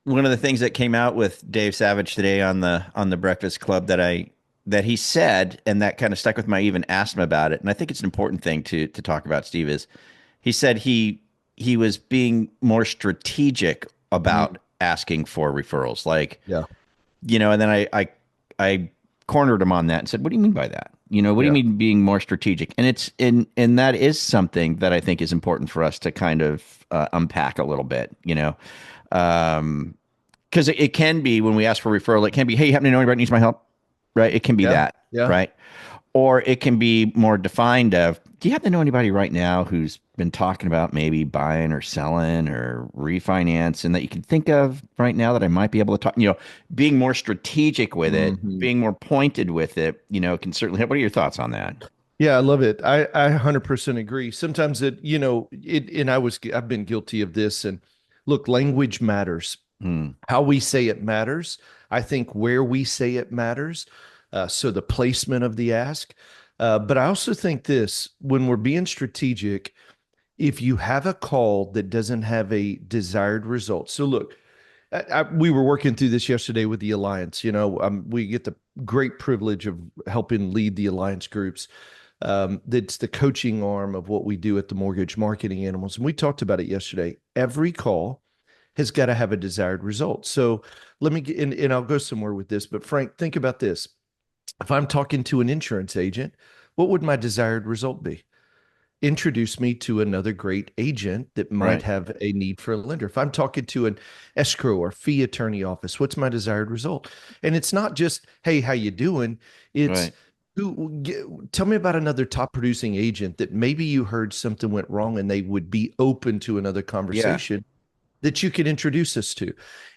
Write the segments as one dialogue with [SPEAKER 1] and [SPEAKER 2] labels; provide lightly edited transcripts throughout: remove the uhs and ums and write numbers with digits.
[SPEAKER 1] one of the things that came out with Dave Savage today on the Breakfast Club that he said, and that kind of stuck with me. I even asked him about it, and I think it's an important thing to talk about. Steve is he said he was being more strategic
[SPEAKER 2] Mm,
[SPEAKER 1] about asking for referrals, like
[SPEAKER 2] yeah,
[SPEAKER 1] and then I cornered him on that and said, "What do you mean by that? What do you
[SPEAKER 2] yeah,
[SPEAKER 1] mean being more strategic?" And and that is something that I think is important for us to kind of unpack a little bit. Um, because it can be when we ask for referral, it can be, "Hey, you happen to know anybody that needs my help?" Right? It can be
[SPEAKER 2] yeah,
[SPEAKER 1] that,
[SPEAKER 2] yeah.
[SPEAKER 1] right? Or it can be more defined of, "Do you happen to know anybody right now who's been talking about maybe buying or selling or refinance and that you can think of right now that I might be able to talk?" Being more strategic with it,
[SPEAKER 2] hmm
[SPEAKER 1] being more pointed with it, can certainly help. What are your thoughts on that?
[SPEAKER 2] Yeah, I love it. I 100% agree. Sometimes and I've been guilty of this. And look, language matters.
[SPEAKER 1] Hmm.
[SPEAKER 2] How we say it matters. I think where we say it matters. So the placement of the ask. But I also think this, when we're being strategic, if you have a call that doesn't have a desired result. So look, we were working through this yesterday with the Alliance. We get the great privilege of helping lead the Alliance groups. That's the coaching arm of what we do at the Mortgage Marketing Animals. And we talked about it yesterday. Every call has got to have a desired result. So let me get, and I'll go somewhere with this, but Frank, think about this. If I'm talking to an insurance agent, what would my desired result be? Introduce me to another great agent that might
[SPEAKER 1] Right.
[SPEAKER 2] have a need for a lender. If I'm talking to an escrow or fee attorney office, what's my desired result? And it's not just, hey, how you doing? It's
[SPEAKER 1] Right.
[SPEAKER 2] tell me about another top producing agent that maybe you heard something went wrong and they would be open to another
[SPEAKER 1] Yeah.
[SPEAKER 2] conversation that you could introduce us to.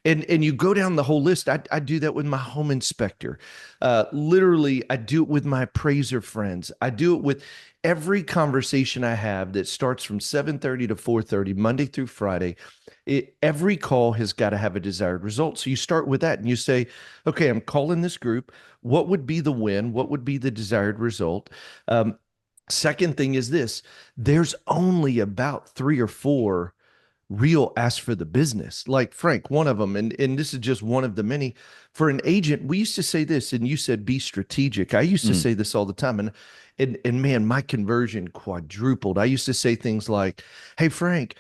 [SPEAKER 2] And you go down the whole list. I do that with my home inspector. Literally, I do it with my appraiser friends. I do it with every conversation I have that starts from 7:30 to 4:30, Monday through Friday. Every call has got to have a desired result. So you start with that and you say, okay, I'm calling this group. What would be the win? What would be the desired result? Second thing is this: there's only about three or four real ask for the business. Like Frank, one of them, and this is just one of the many. For an agent, we used to say this, and you said be strategic. I used to
[SPEAKER 1] Mm.
[SPEAKER 2] say this all the time, and man, my conversion quadrupled. I used to say things like, "Hey Frank,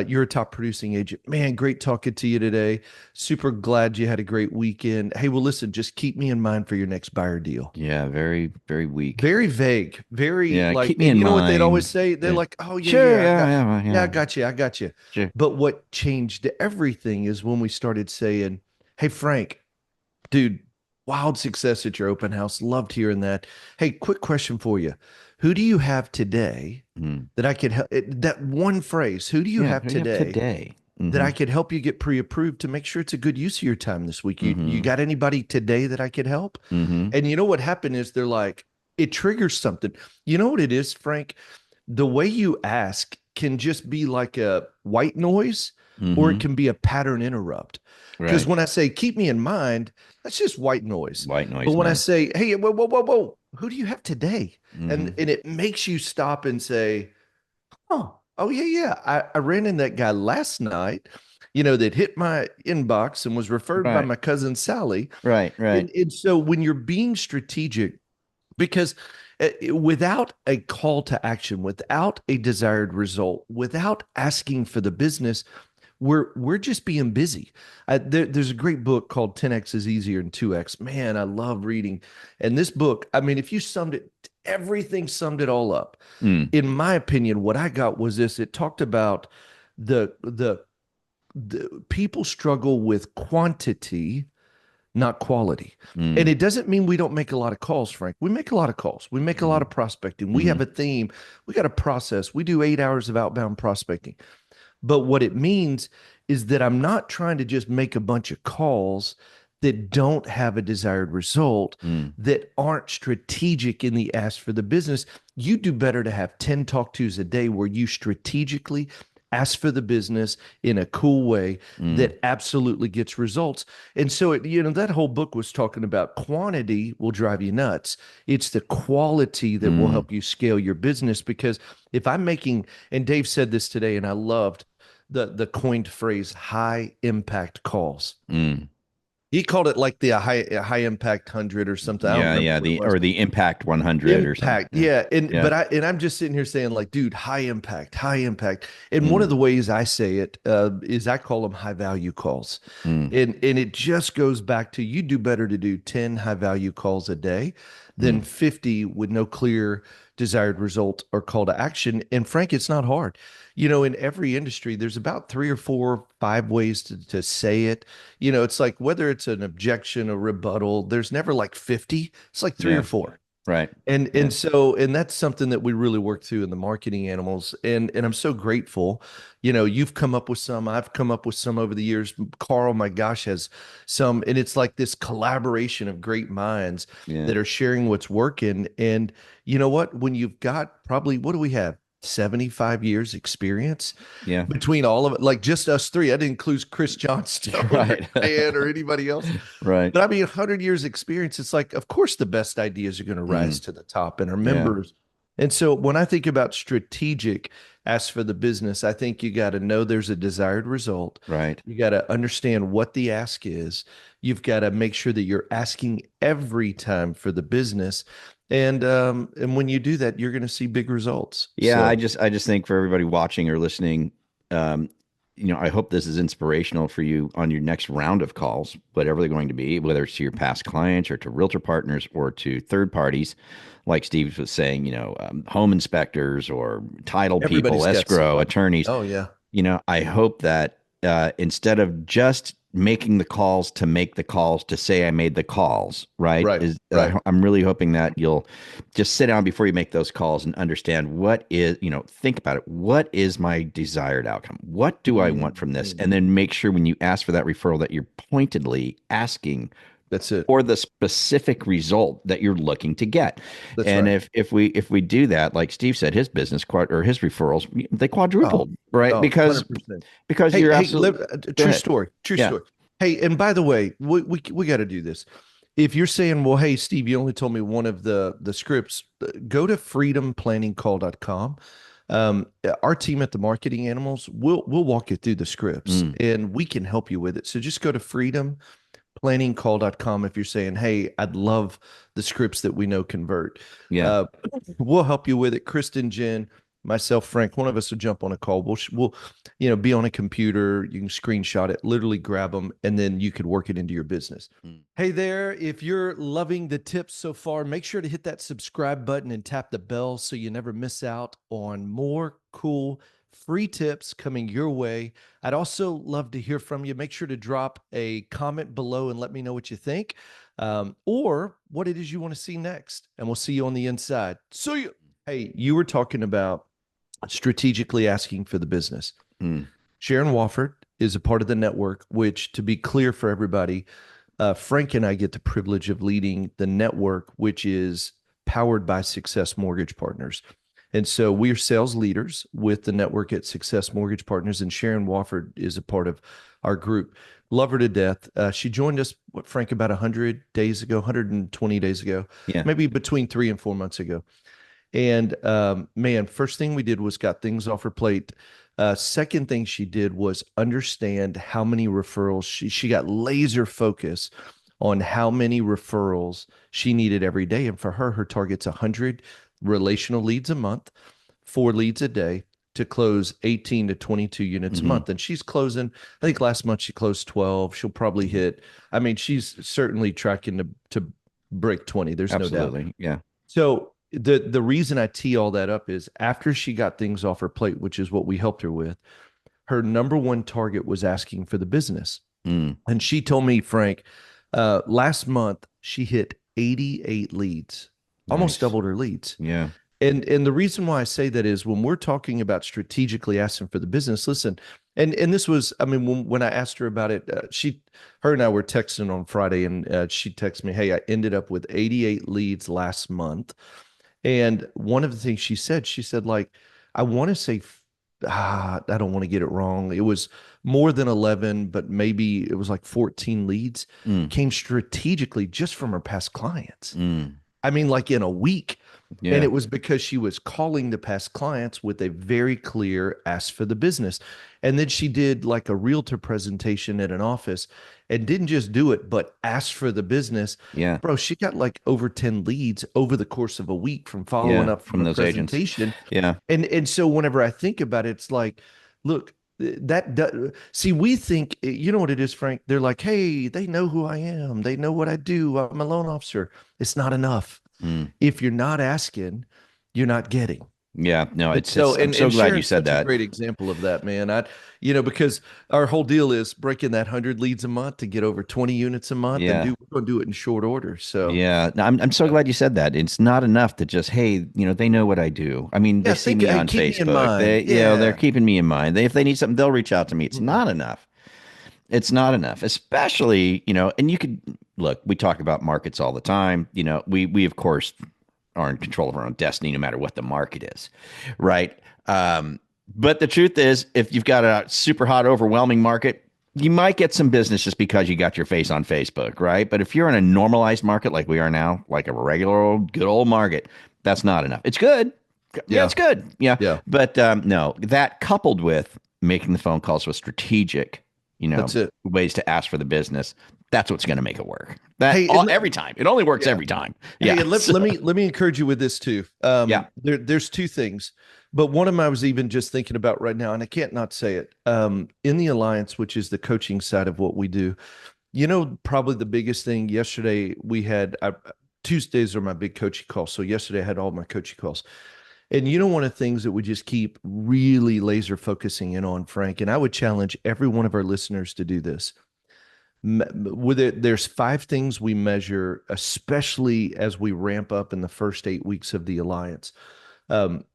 [SPEAKER 2] you're a top producing agent. Man, great talking to you today. Super glad you had a great weekend. Hey, well, listen, just keep me in mind for your next buyer deal."
[SPEAKER 1] Yeah. Very, very weak.
[SPEAKER 2] Very vague, very
[SPEAKER 1] Yeah.
[SPEAKER 2] like,
[SPEAKER 1] Keep me
[SPEAKER 2] and
[SPEAKER 1] in
[SPEAKER 2] you know what they'd always
[SPEAKER 1] mind.
[SPEAKER 2] say? They're
[SPEAKER 1] Yeah.
[SPEAKER 2] like, "Oh yeah,
[SPEAKER 1] Sure.
[SPEAKER 2] yeah,
[SPEAKER 1] Yeah. Yeah.
[SPEAKER 2] yeah, I
[SPEAKER 1] Yeah.
[SPEAKER 2] got you, I got you."
[SPEAKER 1] Sure.
[SPEAKER 2] But what changed everything is when we started saying, "Hey Frank, dude, wild success at your open house. Loved hearing that. Hey, quick question for you. Who do you have today
[SPEAKER 1] Mm.
[SPEAKER 2] that I could help?" That one phrase, who do you
[SPEAKER 1] Yeah.
[SPEAKER 2] have
[SPEAKER 1] Who do you have
[SPEAKER 2] today
[SPEAKER 1] today?
[SPEAKER 2] that
[SPEAKER 1] Mm-hmm.
[SPEAKER 2] I could help you get pre-approved to make sure it's a good use of your time this week? You
[SPEAKER 1] Mm-hmm.
[SPEAKER 2] got anybody today that I could help?
[SPEAKER 1] Mm-hmm.
[SPEAKER 2] And you know what happened is they're like, it triggers something. You know what it is, Frank? The way you ask can just be like a white noise or it
[SPEAKER 1] Mm-hmm.
[SPEAKER 2] can be a pattern interrupt. Because
[SPEAKER 1] Right.
[SPEAKER 2] when I say keep me in mind, that's just white noise.
[SPEAKER 1] White
[SPEAKER 2] But
[SPEAKER 1] noise,
[SPEAKER 2] when I
[SPEAKER 1] man.
[SPEAKER 2] say, hey, whoa, whoa, whoa, whoa, who do you have today? And
[SPEAKER 1] Mm-hmm.
[SPEAKER 2] and it makes you stop and say, oh yeah, yeah. I ran in that guy last night, that hit my inbox and was referred by
[SPEAKER 1] Right.
[SPEAKER 2] my cousin Sally.
[SPEAKER 1] Right. Right.
[SPEAKER 2] And so when you're being strategic, because without a call to action, without a desired result, without asking for the business, we're just being busy. There's a great book called 10x is easier than 2x. Man, I love reading. And this book, I mean, if you summed it, everything summed it all up.
[SPEAKER 1] Mm.
[SPEAKER 2] In my opinion, what I got was this. It talked about the people struggle with quantity, not quality. And
[SPEAKER 1] Mm.
[SPEAKER 2] it doesn't mean we don't make a lot of calls, Frank. We make a lot of calls. We make a lot
[SPEAKER 1] Mm-hmm.
[SPEAKER 2] of prospecting. We
[SPEAKER 1] Mm-hmm.
[SPEAKER 2] have a theme. We got a process. We do 8 hours of outbound prospecting. But what it means is that I'm not trying to just make a bunch of calls that don't have a desired result,
[SPEAKER 1] Mm.
[SPEAKER 2] that aren't strategic in the ask for the business. You do better to have 10 talk tos a day where you strategically ask for the business in a cool way
[SPEAKER 1] Mm.
[SPEAKER 2] that absolutely gets results. And so that whole book was talking about quantity will drive you nuts. It's the quality that will
[SPEAKER 1] Mm.
[SPEAKER 2] help you scale your business. Because if I'm making, and Dave said this today, and I loved, the coined phrase high impact calls.
[SPEAKER 1] Mm.
[SPEAKER 2] He called it like the high impact 100 or something. I don't
[SPEAKER 1] Yeah,
[SPEAKER 2] remember
[SPEAKER 1] yeah.
[SPEAKER 2] what it
[SPEAKER 1] The
[SPEAKER 2] was.
[SPEAKER 1] or the Impact 100 or something.
[SPEAKER 2] Impact,
[SPEAKER 1] Yeah,
[SPEAKER 2] yeah, and
[SPEAKER 1] yeah.
[SPEAKER 2] but I'm just sitting here saying like, dude, high impact, high impact. And one
[SPEAKER 1] Mm.
[SPEAKER 2] of the ways I say it is I call them high value calls,
[SPEAKER 1] Mm.
[SPEAKER 2] and it just goes back to you do better to do 10 high value calls a day than
[SPEAKER 1] Mm.
[SPEAKER 2] 50 with no clear desired result or call to action. And Frank, it's not hard. In every industry, there's about three or four, five ways to say it. It's like whether it's an objection, a rebuttal, there's never like 50. It's like three or
[SPEAKER 1] Yeah,
[SPEAKER 2] four.
[SPEAKER 1] right.
[SPEAKER 2] And
[SPEAKER 1] Yeah,
[SPEAKER 2] and so and that's something that we really work through in the marketing animals. And I'm so grateful. You've come up with some, I've come up with some over the years. Carl, my gosh, has some, and it's like this collaboration of great minds
[SPEAKER 1] yeah,
[SPEAKER 2] that are sharing what's working. And you know what? When you've got probably what do we have? 75 years experience
[SPEAKER 1] yeah.
[SPEAKER 2] between all of it, like just us three. I didn't include Chris Johnstone or
[SPEAKER 1] Right.
[SPEAKER 2] Dan or anybody else.
[SPEAKER 1] Right.
[SPEAKER 2] But I mean, 100 years experience, it's like, of course, the best ideas are going to rise
[SPEAKER 1] Mm.
[SPEAKER 2] to the top and our
[SPEAKER 1] Yeah,
[SPEAKER 2] members. And so when I think about strategic as for the business, I think you got to know there's a desired result.
[SPEAKER 1] right.
[SPEAKER 2] You got to understand what the ask is. You've got to make sure that you're asking every time for the business. And when you do that, you're going to see big results.
[SPEAKER 1] Yeah, I
[SPEAKER 2] So
[SPEAKER 1] just I just think for everybody watching or listening, um, I hope this is inspirational for you on your next round of calls, whatever they're going to be, whether it's to your past clients or to realtor partners or to third parties, like Steve was saying, home inspectors or title people,
[SPEAKER 2] everybody's got
[SPEAKER 1] escrow,
[SPEAKER 2] somebody.
[SPEAKER 1] attorneys.
[SPEAKER 2] Oh, yeah.
[SPEAKER 1] I hope that instead of just making the calls to make the calls to say I made the calls, right?
[SPEAKER 2] Right. Right.
[SPEAKER 1] I'm really hoping that you'll just sit down before you make those calls and understand what is, think about it. What is my desired outcome? What do I want from this? And
[SPEAKER 2] Mhm.
[SPEAKER 1] then make sure when you ask for that referral that you're pointedly asking
[SPEAKER 2] That's it.
[SPEAKER 1] or the specific result that you're looking to get.
[SPEAKER 2] That's
[SPEAKER 1] And
[SPEAKER 2] right.
[SPEAKER 1] if we do that, like Steve said, his business or his referrals, they
[SPEAKER 2] Oh,
[SPEAKER 1] quadrupled, right?
[SPEAKER 2] oh,
[SPEAKER 1] Because
[SPEAKER 2] 100%.
[SPEAKER 1] because
[SPEAKER 2] Hey,
[SPEAKER 1] you're
[SPEAKER 2] hey,
[SPEAKER 1] absolutely go
[SPEAKER 2] true
[SPEAKER 1] ahead.
[SPEAKER 2] story, true
[SPEAKER 1] Yeah.
[SPEAKER 2] story. Hey, and by the way, we got to do this. If you're saying, well, hey, Steve, you only told me one of the scripts, go to freedomplanningcall.com. Our team at the Marketing Animals, we'll walk you through the scripts
[SPEAKER 1] Mm,
[SPEAKER 2] and we can help you with it. So just go to freedomplanningcall.com if you're saying, hey, I'd love the scripts that we know convert.
[SPEAKER 1] yeah.
[SPEAKER 2] Uh, we'll help you with it. Kristen, Jen, myself, Frank, one of us will jump on a call. We'll be on a computer. You can screenshot it, literally grab them, and then you could work it into your business.
[SPEAKER 1] Mm.
[SPEAKER 2] Hey there, if you're loving the tips so far, make sure to hit that subscribe button and tap the bell so you never miss out on more cool free tips coming your way. I'd also love to hear from you. Make sure to drop a comment below and let me know what you think, or what it is you want to see next. And we'll see you on the inside. See you. Hey, you were talking about strategically asking for the business.
[SPEAKER 1] Mm.
[SPEAKER 2] Sharon Wofford is a part of the network, which, to be clear for everybody, Frank and I get the privilege of leading the network, which is powered by Success Mortgage Partners. And so we are sales leaders with the network at Success Mortgage Partners, and Sharon Wofford is a part of our group. Love her to death. She joined us, what, Frank, about 100 days ago, 120 days ago,
[SPEAKER 1] Yeah.
[SPEAKER 2] maybe between 3 and 4 months ago. And man, first thing we did was got things off her plate. Second thing she did was understand how many referrals she got laser focus on how many referrals she needed every day. And for her, her target's 100 relational leads a month, 4 leads a day to close 18 to 22 units a
[SPEAKER 1] Hmm.
[SPEAKER 2] month. And she's closing, I think last month she closed 12. She'll probably hit, I mean, she's certainly tracking to break 20. There's no doubt.
[SPEAKER 1] Absolutely. Yeah.
[SPEAKER 2] So the reason I tee all that up is after she got things off her plate, which is what we helped her with, her number one target was asking for the business.
[SPEAKER 1] Mm.
[SPEAKER 2] And she told me, Frank, last month she hit 88 leads, almost
[SPEAKER 1] Nice.
[SPEAKER 2] doubled her leads.
[SPEAKER 1] Yeah.
[SPEAKER 2] And the reason why I say that is when we're talking about strategically asking for the business, listen, and this was, I mean, when I asked her about it, her and I were texting on Friday, and she texted me, "Hey, I ended up with 88 leads last month." And one of the things she said, like, I want to say, I don't want to get it wrong. It was more than 11, but maybe it was like 14 leads
[SPEAKER 1] Mm.
[SPEAKER 2] came strategically just from her past clients.
[SPEAKER 1] Mm.
[SPEAKER 2] I mean, like in a week. And
[SPEAKER 1] Yeah.
[SPEAKER 2] it was because she was calling the past clients with a very clear ask for the business. And then she did like a realtor presentation at an office and didn't just do it, but asked for the business.
[SPEAKER 1] Yeah.
[SPEAKER 2] Bro, she got like over 10 leads over the course of a week from following
[SPEAKER 1] Yeah.
[SPEAKER 2] up from
[SPEAKER 1] From
[SPEAKER 2] a
[SPEAKER 1] those agents.
[SPEAKER 2] presentation.
[SPEAKER 1] Yeah.
[SPEAKER 2] And so whenever I think about it, it's like, look, see, we think, you know what it is, Frank? They're like, hey, they know who I am. They know what I do. I'm a loan officer. It's not enough.
[SPEAKER 1] Mm.
[SPEAKER 2] If you're not asking, you're not getting.
[SPEAKER 1] Yeah. No,
[SPEAKER 2] And
[SPEAKER 1] it's,
[SPEAKER 2] so,
[SPEAKER 1] I'm so
[SPEAKER 2] and
[SPEAKER 1] glad you
[SPEAKER 2] Sharon's
[SPEAKER 1] said
[SPEAKER 2] such a
[SPEAKER 1] that.
[SPEAKER 2] great example of that, man. Because our whole deal is breaking that 100 leads a month to get over 20 units a month, and
[SPEAKER 1] Yeah.
[SPEAKER 2] we're going to do it in short order. So,
[SPEAKER 1] Yeah, no, I'm so glad you said that. It's not enough to just, hey, they know what I do. I mean, they
[SPEAKER 2] yeah,
[SPEAKER 1] see
[SPEAKER 2] think,
[SPEAKER 1] me
[SPEAKER 2] hey,
[SPEAKER 1] on
[SPEAKER 2] keep me in
[SPEAKER 1] Facebook.
[SPEAKER 2] mind.
[SPEAKER 1] They're
[SPEAKER 2] Yeah.
[SPEAKER 1] keeping me in mind. If they need something, they'll reach out to me. It's
[SPEAKER 2] Mm-mm.
[SPEAKER 1] not enough. It's not enough, especially, and you could look, we talk about markets all the time. We of course are in control of our own destiny, no matter what the market is, right? But the truth is, if you've got a super hot, overwhelming market, you might get some business just because you got your face on Facebook, right? But if you're in a normalized market like we are now, like a regular old good old market, that's not enough. It's good. Yeah,
[SPEAKER 2] Yeah.
[SPEAKER 1] it's good. Yeah.
[SPEAKER 2] Yeah.
[SPEAKER 1] But no, that coupled with making the phone calls with strategic,
[SPEAKER 2] That's it.
[SPEAKER 1] ways to ask for the business, that's what's going to make it work. That
[SPEAKER 2] Hey,
[SPEAKER 1] all every time. It only works
[SPEAKER 2] yeah.
[SPEAKER 1] every time.
[SPEAKER 2] Hey,
[SPEAKER 1] Yeah.
[SPEAKER 2] and let,
[SPEAKER 1] So,
[SPEAKER 2] let me encourage you with this too.
[SPEAKER 1] yeah.
[SPEAKER 2] There's two things, but one of them I was even just thinking about right now, and I can't not say it. In the Alliance, which is the coaching side of what we do, probably the biggest thing yesterday we had. Tuesdays are my big coaching calls, so yesterday I had all my coaching calls, and one of the things that we just keep really laser focusing in on, Frank, and I would challenge every one of our listeners to do this with it. There's five things we measure, especially as we ramp up in the first 8 weeks of the Alliance. um,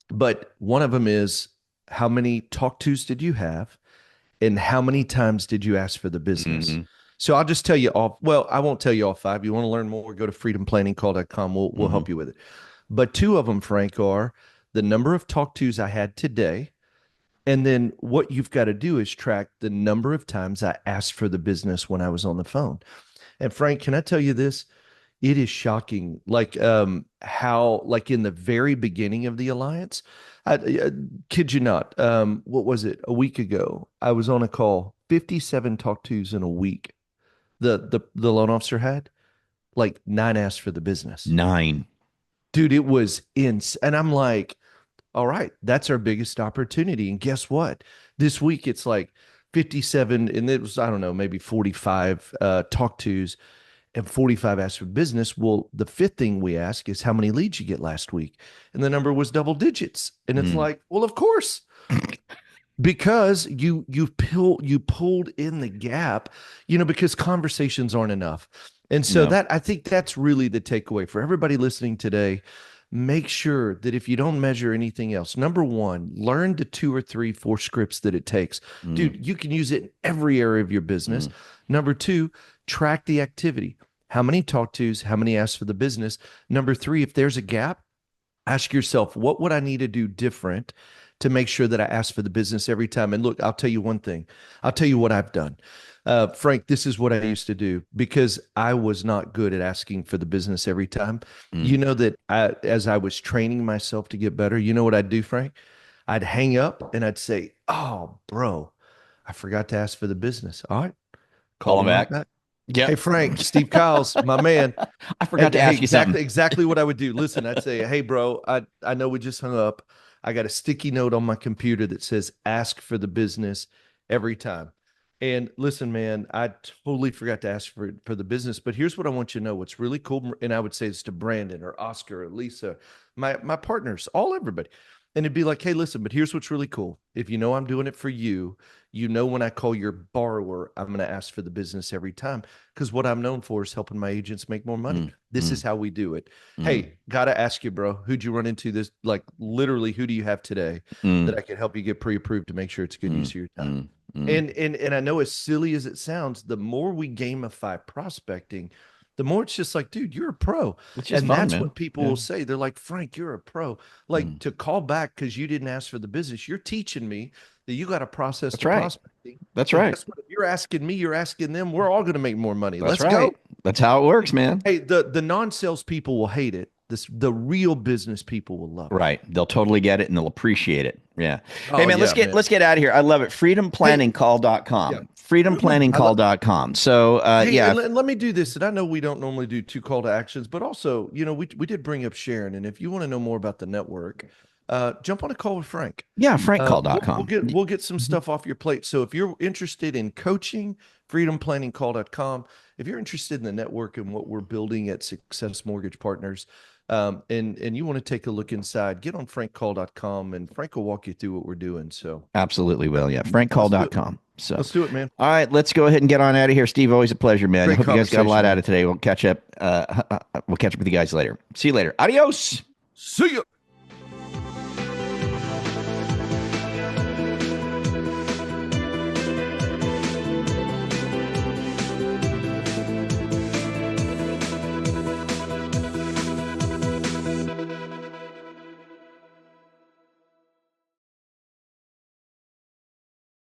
[SPEAKER 2] but one of them is, how many talk tos did you have, and how many times did you ask for the business?
[SPEAKER 1] Hmm.
[SPEAKER 2] So I'll just tell you all. Well, I won't tell you all five. You want to learn more, go to freedomplanningcall.com. We'll
[SPEAKER 1] Hmm.
[SPEAKER 2] help you with it. But two of them, Frank, are the number of talk tos I had today. And then what you've got to do is track the number of times I asked for the business when I was on the phone. And Frank, can I tell you this? It is shocking, like how, like in the very beginning of the Alliance, I kid you not, what was it? A week ago, I was on a call, 57 talk tos in a week. The loan officer had like 9 asked for the business.
[SPEAKER 1] 9.
[SPEAKER 2] Dude, it was and I'm like, all right, that's our biggest opportunity. And guess what? This week it's like 57, and it was, I don't know, maybe 45 talk tos and 45 asked for business. Well, the fifth thing we ask is how many leads you get last week. And the number was double digits. And it's
[SPEAKER 1] Mm.
[SPEAKER 2] like, well, of course, because you pulled in the gap, because conversations aren't enough. And so
[SPEAKER 1] No.
[SPEAKER 2] that, I think that's really the takeaway for everybody listening today. Make sure that if you don't measure anything else, number one, learn the 2 or 3, 4 scripts that it takes.
[SPEAKER 1] Mm.
[SPEAKER 2] Dude, you can use it in every area of your business.
[SPEAKER 1] Mm.
[SPEAKER 2] Number two, track the activity. How many talk tos, how many asks for the business? Number three, if there's a gap, ask yourself, what would I need to do different to make sure that I ask for the business every time? And look, I'll tell you one thing. I'll tell you what I've done. Frank, this is what I used to do because I was not good at asking for the business every time.
[SPEAKER 1] Mm.
[SPEAKER 2] As I was training myself to get better, you know what I'd do, Frank? I'd hang up and I'd say, oh, bro, I forgot to ask for the business. All right. Call
[SPEAKER 1] Call him
[SPEAKER 2] them right
[SPEAKER 1] back.
[SPEAKER 2] back. Hey,
[SPEAKER 1] Yep.
[SPEAKER 2] Frank, Steve Kyles, my man.
[SPEAKER 1] I forgot
[SPEAKER 2] And
[SPEAKER 1] to
[SPEAKER 2] hey,
[SPEAKER 1] ask you something.
[SPEAKER 2] exactly what I would do. Listen, I'd say, hey, bro, I know we just hung up. I got a sticky note on my computer that says ask for the business every time. And listen, man, I totally forgot to ask for the business. But here's what I want you to know. What's really cool, and I would say this to Brandon or Oscar or Lisa, my partners, everybody. And it'd be like, hey, listen, but here's what's really cool. If you know I'm doing it for you, when I call your borrower, I'm going to ask for the business every time, because what I'm known for is helping my agents make more money.
[SPEAKER 1] Mm.
[SPEAKER 2] This is
[SPEAKER 1] Mm.
[SPEAKER 2] how we do it.
[SPEAKER 1] Mm.
[SPEAKER 2] Hey, gotta ask you, bro, who'd you run into this? Like literally, who do you have today that
[SPEAKER 1] Mm.
[SPEAKER 2] I can help you get pre-approved to make sure it's good use
[SPEAKER 1] Mm.
[SPEAKER 2] of your time?
[SPEAKER 1] Mm. Mm.
[SPEAKER 2] And I know, as silly as it sounds, the more we gamify prospecting, the more it's just like, dude, you're a pro.
[SPEAKER 1] It's just
[SPEAKER 2] And
[SPEAKER 1] fun,
[SPEAKER 2] that's
[SPEAKER 1] man.
[SPEAKER 2] what people
[SPEAKER 1] Yeah.
[SPEAKER 2] will say. They're like, Frank, you're a pro. Like,
[SPEAKER 1] Mm.
[SPEAKER 2] to call back because you didn't ask for the business, you're teaching me that you got a process
[SPEAKER 1] That's
[SPEAKER 2] to
[SPEAKER 1] right.
[SPEAKER 2] prospecting.
[SPEAKER 1] That's
[SPEAKER 2] So
[SPEAKER 1] right.
[SPEAKER 2] guess what? If you're asking me, you're asking them. We're all going to make more money.
[SPEAKER 1] That's
[SPEAKER 2] Let's
[SPEAKER 1] right.
[SPEAKER 2] go.
[SPEAKER 1] That's how it works, man.
[SPEAKER 2] Hey, the non-sales people will hate it. The real business people will love it.
[SPEAKER 1] Right. They'll totally get it and they'll appreciate it. Yeah. Hey
[SPEAKER 2] Oh
[SPEAKER 1] man,
[SPEAKER 2] yeah, man.
[SPEAKER 1] let's get out of here. I love it.
[SPEAKER 2] Hey, yeah.
[SPEAKER 1] Freedomplanningcall.com.
[SPEAKER 2] I love.
[SPEAKER 1] Freedomplanningcall.com. So
[SPEAKER 2] Hey,
[SPEAKER 1] yeah.
[SPEAKER 2] and let me do this. And I know we don't normally do two call to actions, but also, we did bring up Sharon. And if you want to know more about the network, jump on a call with Frank.
[SPEAKER 1] Yeah,
[SPEAKER 2] We'll
[SPEAKER 1] frankcall.com.
[SPEAKER 2] get some stuff off your plate. So if you're interested in coaching, freedomplanningcall.com. If you're interested in the network and what we're building at Success Mortgage Partners, and you want to take a look inside, get on frankcall.com and Frank will walk you through what we're doing. So
[SPEAKER 1] Absolutely will. Yeah.
[SPEAKER 2] let's do it.
[SPEAKER 1] Frankcall.com. So
[SPEAKER 2] Let's do it, man.
[SPEAKER 1] all right, let's go ahead and get on out of here. Steve, always a pleasure, man. I
[SPEAKER 2] Great
[SPEAKER 1] hope you guys got a lot
[SPEAKER 2] conversation,
[SPEAKER 1] out
[SPEAKER 2] man.
[SPEAKER 1] of today. We'll catch up with you guys later. See you later. Adios.
[SPEAKER 2] See you.